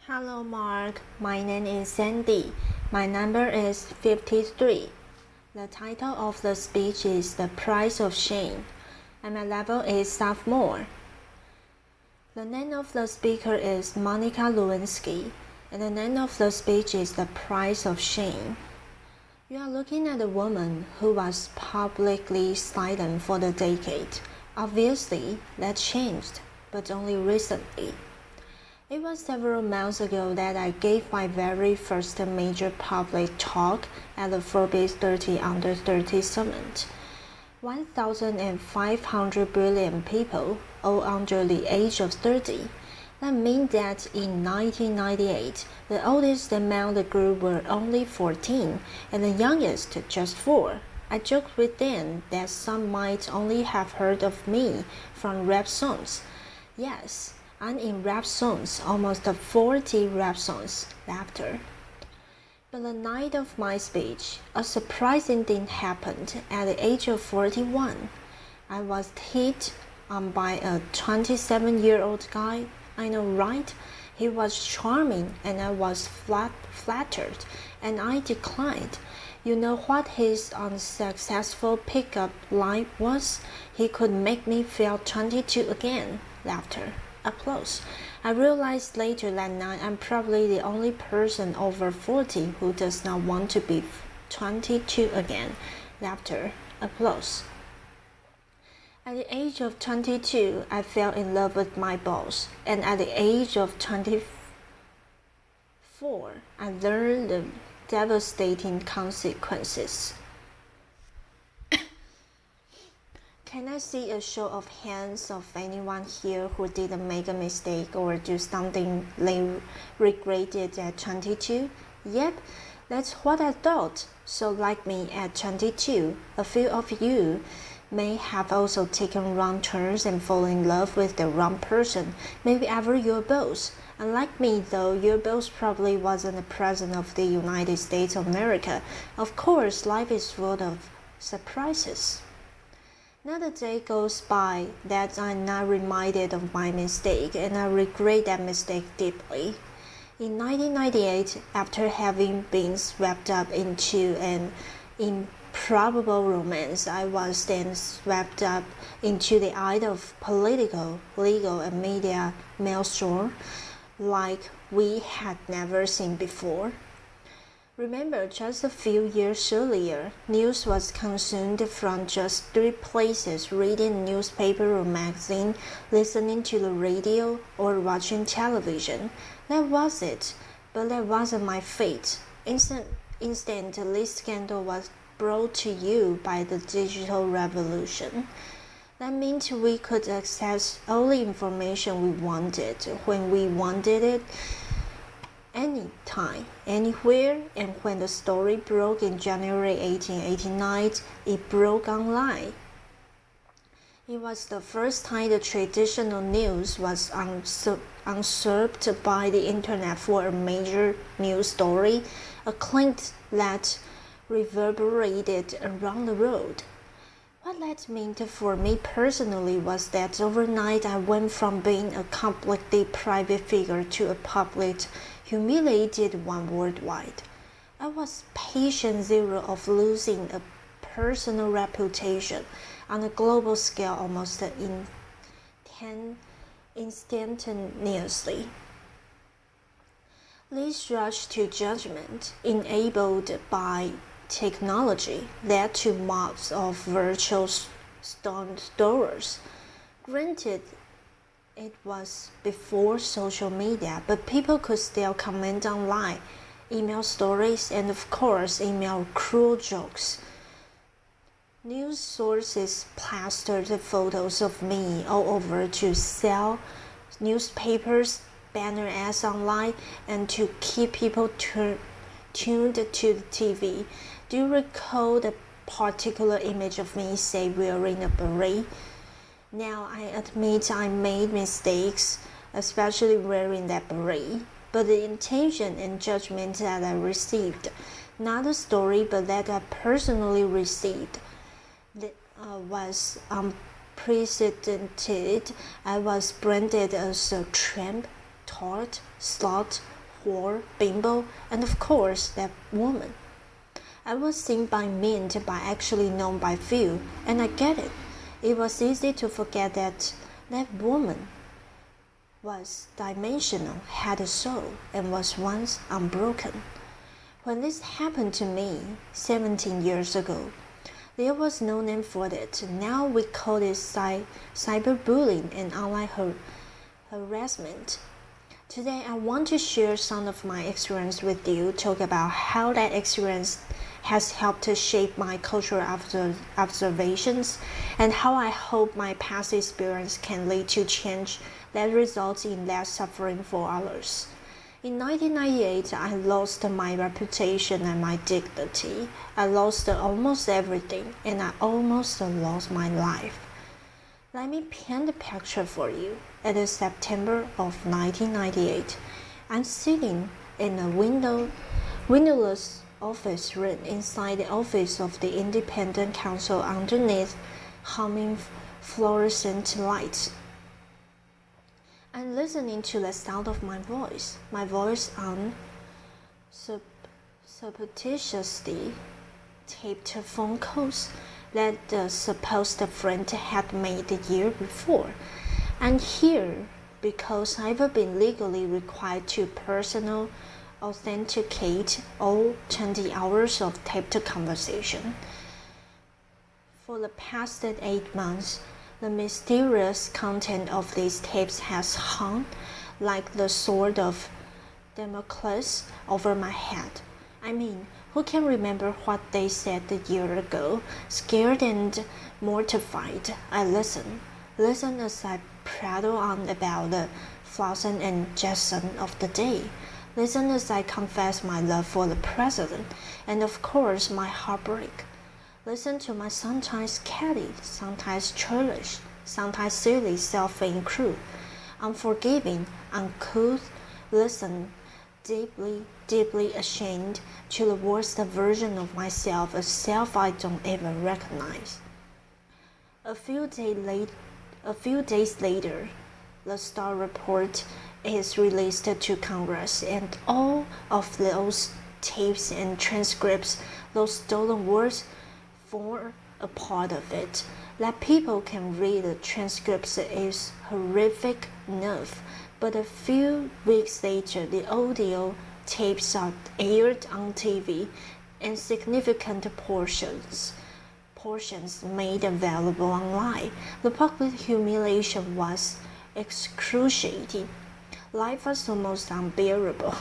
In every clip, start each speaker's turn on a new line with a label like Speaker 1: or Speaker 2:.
Speaker 1: Hello Mark, my name is Sandy. My number is 53. The title of the speech is The Price of Shame, and my level is sophomore. The name of the speaker is Monica Lewinsky, and the name of the speech is The Price of Shame. You are looking at a woman who was publicly silent for a decade. Obviously, that changed, but only recently. It was several months ago that I gave my very first major public talk at the Forbes 30 Under 30 Summit. 1,500 brilliant people, all under the age of 30. That means that in 1998, the oldest among the group were only 14, and the youngest just 4. I joked with them that some might only have heard of me from rap songs. Yes, I'm in rap songs, almost 40 rap songs, laughter. But the night of my speech, a surprising thing happened at the age of 41. I was hit on by a 27-year-old guy. I know, right? He was charming and I was flattered, and I declined. You know what his unsuccessful pickup line was? He could make me feel 22 again, laughter. Applause. I realized later that night I'm probably the only person over 40 who does not want to be 22 again. Laughter. Applause. At the age of 22, I fell in love with my boss, and at the age of 24, I learned the devastating consequences. Can I see a show of hands of anyone here who didn't make a mistake or do something they regretted at 22? Yep, that's what I thought. So like me at 22, a few of you may have also taken wrong turns and fallen in love with the wrong person, maybe ever your boss. Unlike me though, your boss probably wasn't the president of the United States of America. Of course, life is full of surprises. Not a day goes by that I'm not reminded of my mistake, and I regret that mistake deeply. In 1998, after having been swept up into an improbable romance, I was then swept up into the eye of political, legal, and media maelstrom like we had never seen before. Remember, just a few years earlier, news was consumed from just 3 places: reading a newspaper or magazine, listening to the radio, or watching television. That was it, but that wasn't my fate. Instantly, scandal was brought to you by the digital revolution. That meant we could access all the information we wanted, when we wanted it, anytime, anywhere, and when the story broke in January 1889, it broke online. It was the first time the traditional news was usurped by the internet for a major news story, a clink that reverberated around the world. What that meant for me personally was that overnight I went from being a completely private figure to a public, humiliated one worldwide. I was patient zero of losing a personal reputation on a global scale almost instantaneously. This rush to judgment, enabled by technology, led to mobs of virtual stone throwers. Granted, it was before social media, but people could still comment online, email stories, and of course, email cruel jokes. News sources plastered photos of me all over to sell newspapers, banner ads online, and to keep people tuned to the TV. Do you recall the particular image of me, say, wearing a beret? Now I admit I made mistakes, especially wearing that beret, but the intention and judgment that I received, not the story, but that I personally received, was unprecedented. I was branded as a tramp, tart, slut, whore, bimbo, and of course that woman. I was seen by many but actually known by few, and I get it. It was easy to forget that that woman was dimensional, had a soul, and was once unbroken. When this happened to me 17 years ago, there was no name for it. Now we call it cyberbullying and online harassment. Today I want to share some of my experience with you, talk about how that experience has helped to shape my cultural observations, and how I hope my past experience can lead to change that results in less suffering for others. In 1998, I lost my reputation and my dignity. I lost almost everything, and I almost lost my life. Let me paint a picture for you. It is September of 1998. I'm sitting in a windowless office room inside the office of the Independent Council underneath humming fluorescent lights. I'm listening to the sound of my voice on surreptitiously taped phone calls that the supposed friend had made the year before. And here because I've been legally required to personally authenticate all 20 hours of taped conversation. For the past 8 months, the mysterious content of these tapes has hung like the sword of Damocles over my head. I mean, who can remember what they said a year ago? Scared and mortified, I listen as I prattle on about the flotsam and jetsam of the day. Listen as I confess my love for the president, and of course my heartbreak. Listen to my sometimes catty, sometimes churlish, sometimes silly self-vain crew. Unforgiving, uncouth, listen, deeply ashamed to the worst version of myself, a self I don't even recognize. A few days later, the Star Report is released to Congress, and all of those tapes and transcripts, those stolen words, form a part of it. That people can read the transcripts is horrific enough, but a few weeks later, the audio tapes are aired on TV, and significant portions made available online. The public humiliation was excruciating. Life was almost unbearable.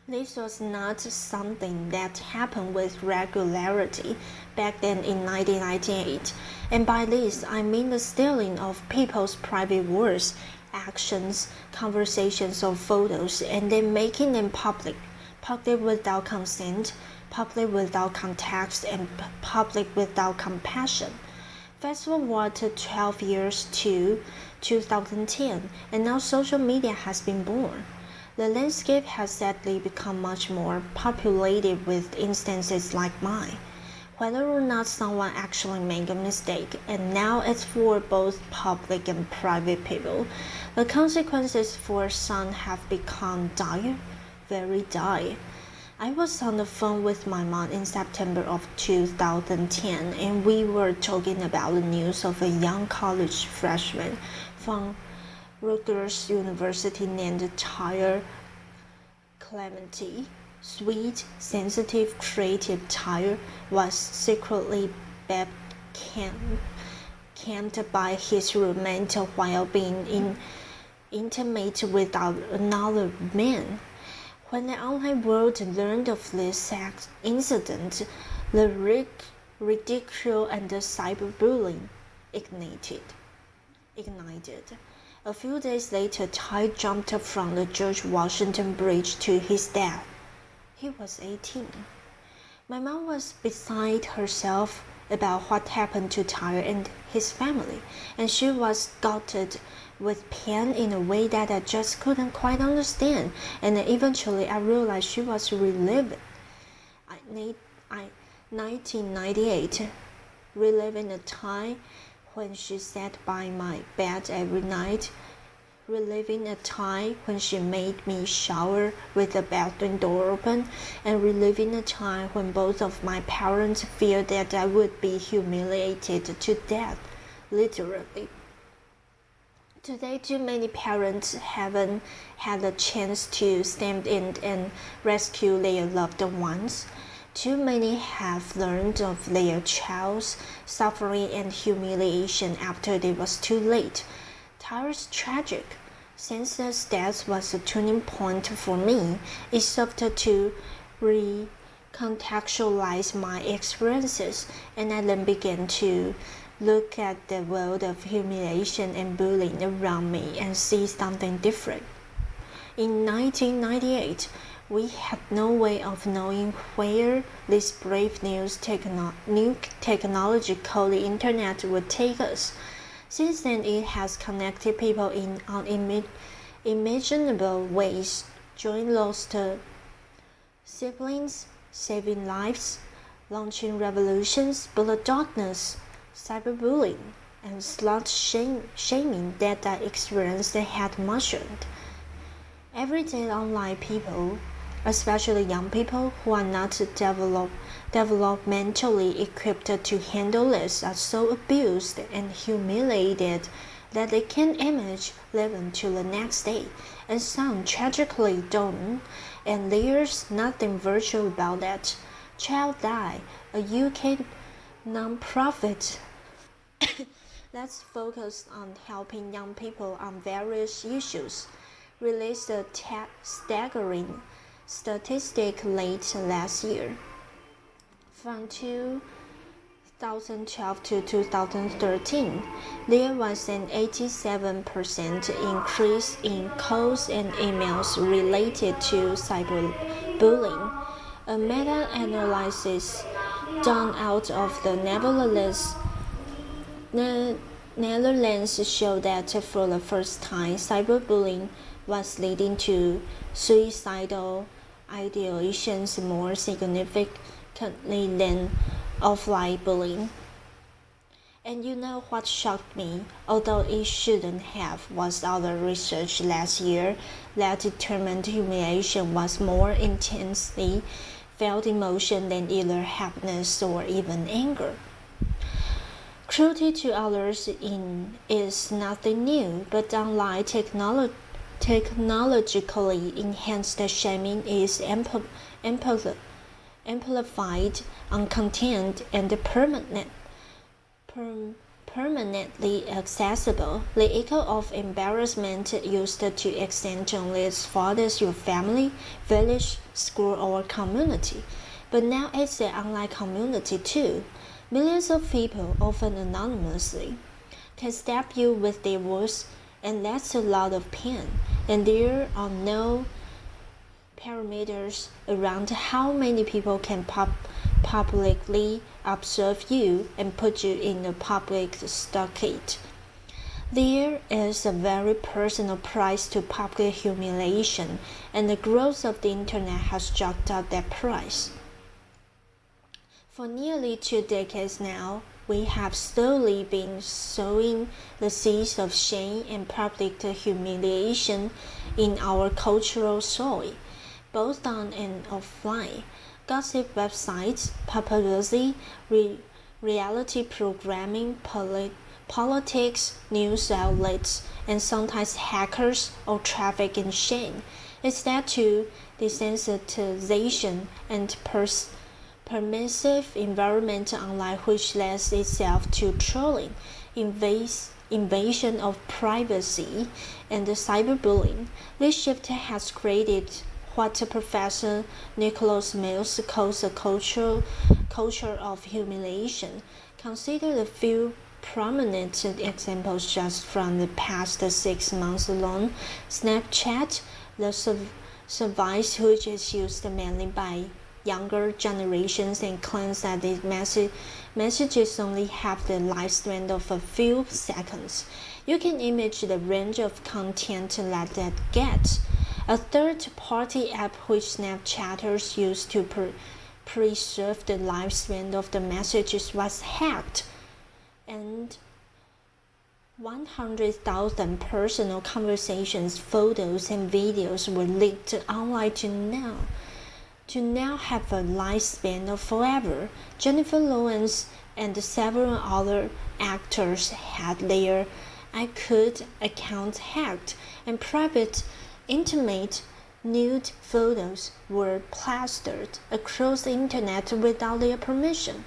Speaker 1: This was not something that happened with regularity back then in 1998, and by this I mean the stealing of people's private words, actions, conversations, or photos, and then making them public without consent, public without context, and public without compassion. Fast forward to 12 years to 2010, and now social media has been born. The landscape has sadly become much more populated with instances like mine. Whether or not someone actually made a mistake, and now it's for both public and private people, the consequences for some have become dire, very dire. I was on the phone with my mom in September of 2010, and we were talking about the news of a young college freshman from Rutgers University named Tyre Clementi. Sweet, sensitive, creative Tyre was secretly camped by his roommate while being intimate with another man. When the online world learned of this incident, the ridicule and the cyberbullying ignited. A few days later, Ty jumped from the George Washington Bridge to his death. He was 18. My mom was beside herself about what happened to Ty and his family, and she was gutted with pain in a way that I just couldn't quite understand, and eventually I realized she was reliving 1998 reliving a time when she sat by my bed every night, reliving a time when she made me shower with the bathroom door open, and reliving a time when both of my parents feared that I would be humiliated to death, literally. Today, too many parents haven't had a chance to stand in and rescue their loved ones. Too many have learned of their child's suffering and humiliation after it was too late. Tyra's tragic, senseless death was a turning point for me. It served to recontextualize my experiences, and I then began to look at the world of humiliation and bullying around me and see something different. In 1998, we had no way of knowing where this brave new technology called the internet would take us. Since then, it has connected people in unimaginable ways, joined lost siblings, saving lives, launching revolutions, but darkness, cyberbullying, and slut-shaming that I experienced had mushroomed. Everyday online people, especially young people who are not developmentally equipped to handle this, are so abused and humiliated that they can't imagine living till the next day, and some tragically don't, and there's nothing virtual about that. Child Die, a UK non-profit that's focused on helping young people on various issues, released a staggering statistic late last year. From 2012 to 2013, there was an 87% increase in calls and emails related to cyberbullying. A meta-analysis done out of the Netherlands showed that for the first time, cyberbullying was leading to suicidal ideations more significantly than offline bullying. And you know what shocked me, although it shouldn't have, was other research last year that determined humiliation was more intensely felt emotion than either happiness or even anger. Cruelty to others is nothing new, but online technologically enhanced shaming is amplified, uncontained, and permanently accessible. The echo of embarrassment used to extend only as far as your family, village, school, or community. But now it's an online community too. Millions of people, often anonymously, can stab you with their words, and that's a lot of pain. And there are no parameters around how many people can publicly observe you and put you in a public stockade. There is a very personal price to public humiliation, and the growth of the internet has jacked up that price. For nearly 2 decades now, we have slowly been sowing the seeds of shame and public humiliation in our cultural soil, both on and offline. Gossip websites, paparazzi, reality programming, politics, news outlets, and sometimes hackers all traffic in shame. It's that too, desensitization and permissive environment online which lends itself to trolling, invasion of privacy, and cyberbullying. This shift has created what Professor Nicholas Mills calls a culture of humiliation. Consider the few prominent examples just from the past 6 months alone. Snapchat, the service which is used mainly by younger generations and claims that these messages only have the lifespan of a few seconds. You can imagine the range of content that gets. A third-party app which Snapchatters use to preserve the lifespan of the messages was hacked, and 100,000 personal conversations, photos, and videos were leaked online to now have a lifespan of forever. Jennifer Lawrence and several other actors had their iCloud accounts hacked, and private, intimate, nude photos were plastered across the internet without their permission.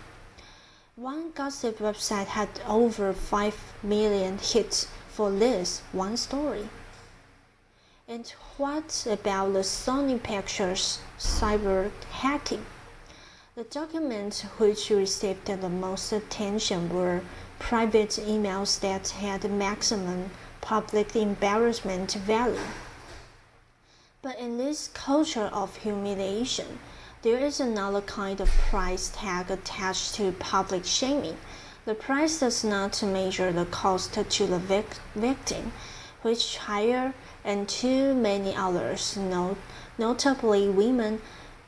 Speaker 1: One gossip website had over 5 million hits for this one story. And what about the Sony Pictures cyber hacking? The documents which received the most attention were private emails that had maximum public embarrassment value. But in this culture of humiliation, there is another kind of price tag attached to public shaming. The price does not measure the cost to the victim, which higher, and to many others, notably women,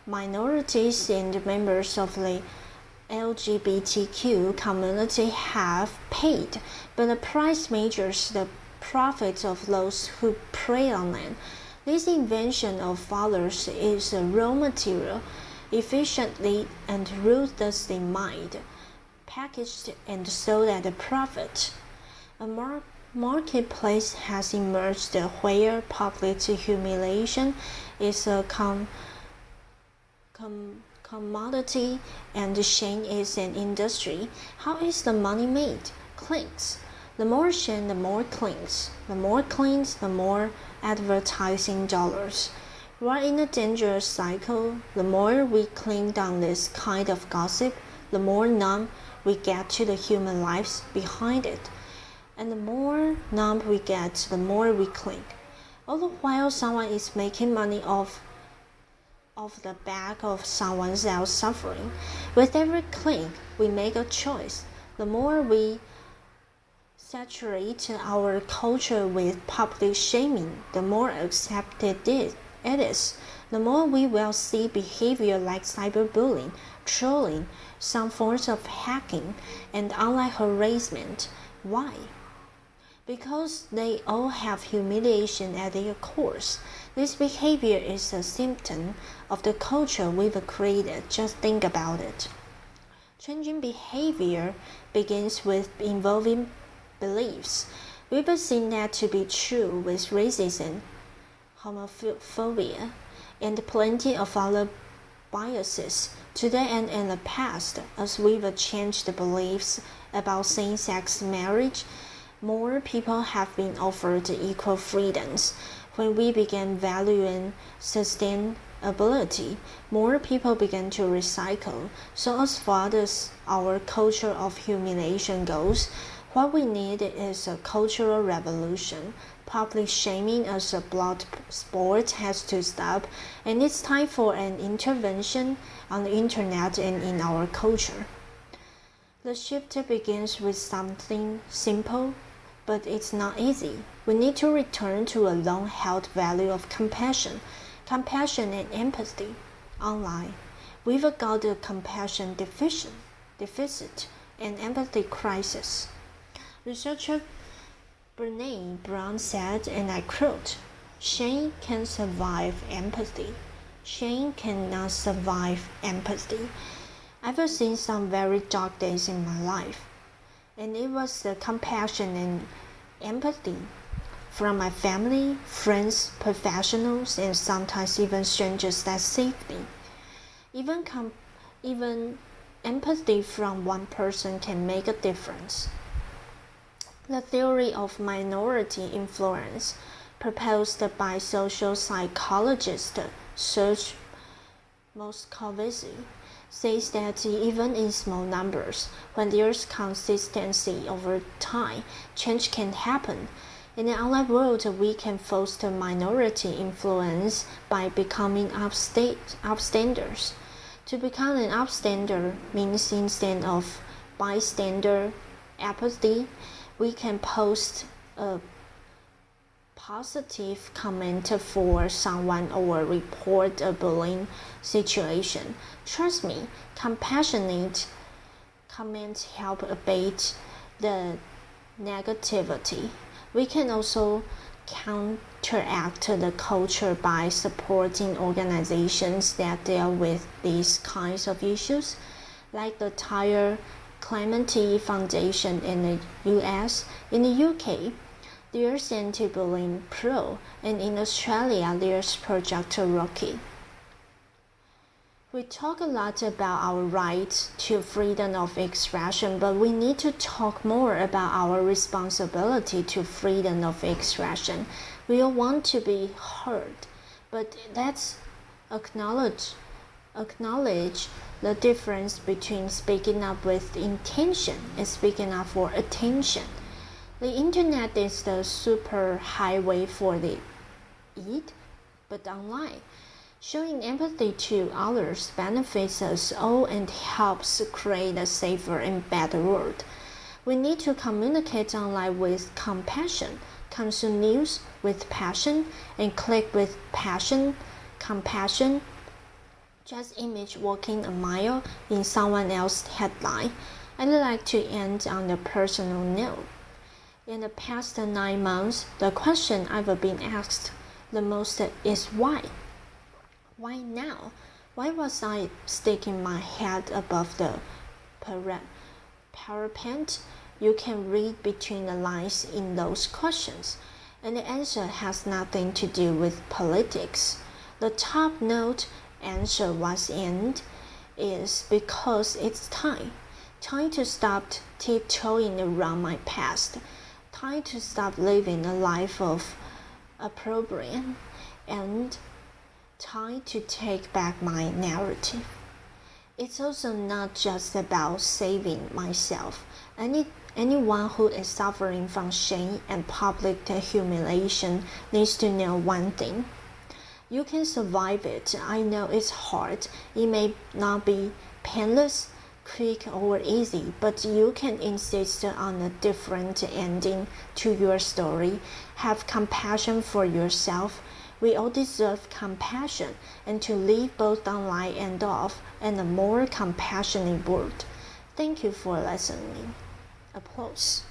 Speaker 1: minorities, and members of the LGBTQ community have paid, but the price measures the profits of those who prey on them. This invention of others is a raw material, efficiently and ruthlessly mined, packaged, and sold at a profit. A marketplace has emerged where public humiliation is a commodity and shame is an industry. How is the money made? Clicks. The more shame, the more clicks. The more clicks, the more advertising dollars. We are in a dangerous cycle. The more we cling on this kind of gossip, the more numb we get to the human lives behind it. And the more numb we get, the more we cling. All the while someone is making money off the back of someone else's suffering. With every click, we make a choice. The more we saturate our culture with public shaming, the more accepted it is. The more we will see behavior like cyberbullying, trolling, some forms of hacking, and online harassment. Why? Because they all have humiliation at their core. This behavior is a symptom of the culture we've created. Just think about it. Changing behavior begins with involving beliefs. We've seen that to be true with racism, homophobia, and plenty of other biases today and in the past. As we've changed the beliefs about same-sex marriage, more people have been offered equal freedoms. When we began valuing sustainability, more people began to recycle. So as far as our culture of humiliation goes, what we need is a cultural revolution. Public shaming as a blood sport has to stop, and it's time for an intervention on the internet and in our culture. The shift begins with something simple, but it's not easy. We need to return to a long-held value of compassion and empathy. Online, we've got a compassion deficit and empathy crisis. Researcher Brené Brown said, and I quote, "Shame can survive empathy. Shame cannot survive empathy." I've seen some very dark days in my life, and it was the compassion and empathy from my family, friends, professionals, and sometimes even strangers that saved me. Even empathy from one person can make a difference. The theory of minority influence, proposed by social psychologist Serge Moscovici, says that even in small numbers, when there's consistency over time, change can happen. In the online world, we can foster minority influence by becoming upstanders. To become an upstander means instead of bystander apathy, we can post a positive comment for someone or report a bullying situation. Trust me, compassionate comments help abate the negativity. We can also counteract the culture by supporting organizations that deal with these kinds of issues, like the Tire Clementi Foundation in the US. In the UK, there's Anti-Bullying Pro, and in Australia, there's Project Rocky. We talk a lot about our right to freedom of expression, but we need to talk more about our responsibility to freedom of expression. We all want to be heard, but let's acknowledge the difference between speaking up with intention and speaking up for attention. The internet is the super highway for the it, but online. Showing empathy to others benefits us all and helps create a safer and better world. We need to communicate online with compassion, consume news with passion, and click with passion, compassion. Just image walking a mile in someone else's headline. I'd like to end on a personal note. In the past 9 months, the question I've been asked the most is why? Why now? Why was I sticking my head above the parapet? You can read between the lines in those questions, and the answer has nothing to do with politics. The top note answer was and is because it's time to stop tiptoeing around my past, time to stop living a life of opprobrium, and time to take back my narrative. It's also not just about saving myself. Anyone who is suffering from shame and public humiliation needs to know one thing. You can survive it. I know it's hard. It may not be painless, quick, or easy, but you can insist on a different ending to your story. Have compassion for yourself. We all deserve compassion and to live both online and off in a more compassionate world. Thank you for listening. Applause.